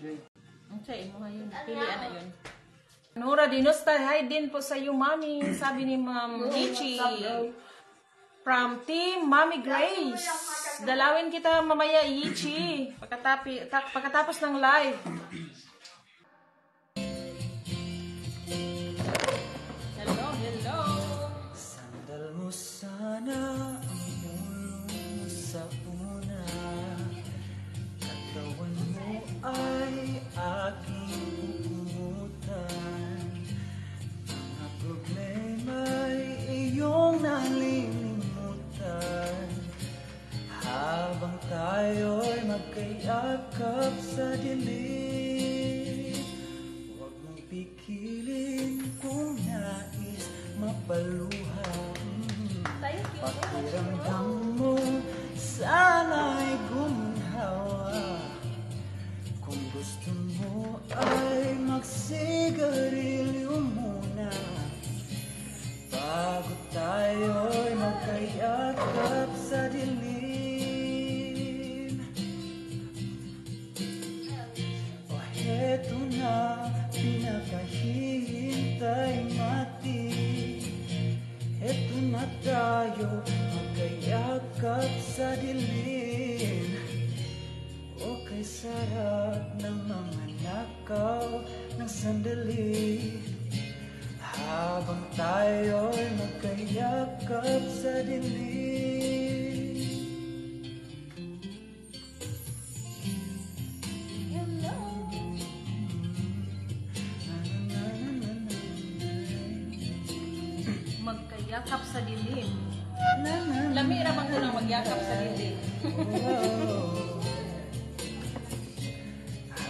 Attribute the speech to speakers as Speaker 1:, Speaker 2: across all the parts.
Speaker 1: Okay, mo yun. Pilian na yun. Nora Dinusta, hi din po sa iyo, Mami. Sabi ni Ma'am Ichi. From Team Mami Grace. Dalawin kita mamaya, Ichi. Pagkatapos ng live. Hello, hello.
Speaker 2: Sandal mo sana ang mulong sa una. Katawan mo ay aking pupumutan. Mga problema'y iyong nalilimutan. Habang tayo'y magkayakap sa dilim, huwag mong pikilin kung nais mapaluhan. Pakiramdam mo sana'y gumanhawa. Kung gusto mo ay magsigarilyo muna bago tayo'y magkayakap sa dilim. O heto na, pinakahihintay natin. Heto na tayo, magkayakap sa dilim. O kay sarap ng mga nakaw ng sandali. Habang tayo'y magkayakap sa dilim.
Speaker 1: Hello. Magkayakap sa dilim. Lami naman ko lang magyakap sa dilim.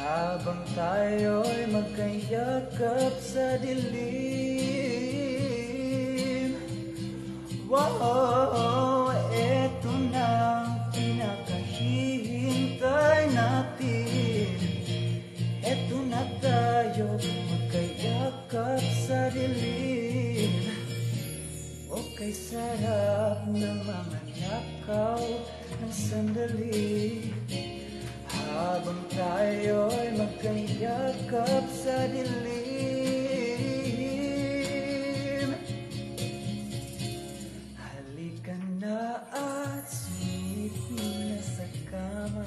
Speaker 2: Habang tayo'y magkayakap sa dilim. Wow, eto na ang pinakahihintay natin. Eto na tayo, magkayakap sa dilim. O kay sarap ng mga nakaw ng sandali. Habang tayo'y magkayakap sa dilim. Halika na at sumipin na sa kama.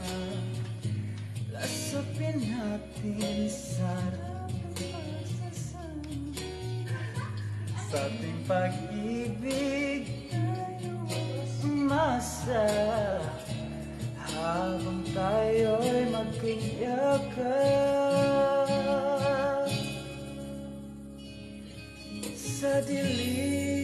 Speaker 2: Lasapin natin sarap sa ating pag-ibig. Masa habang tayo'y magkayakap sa dilim.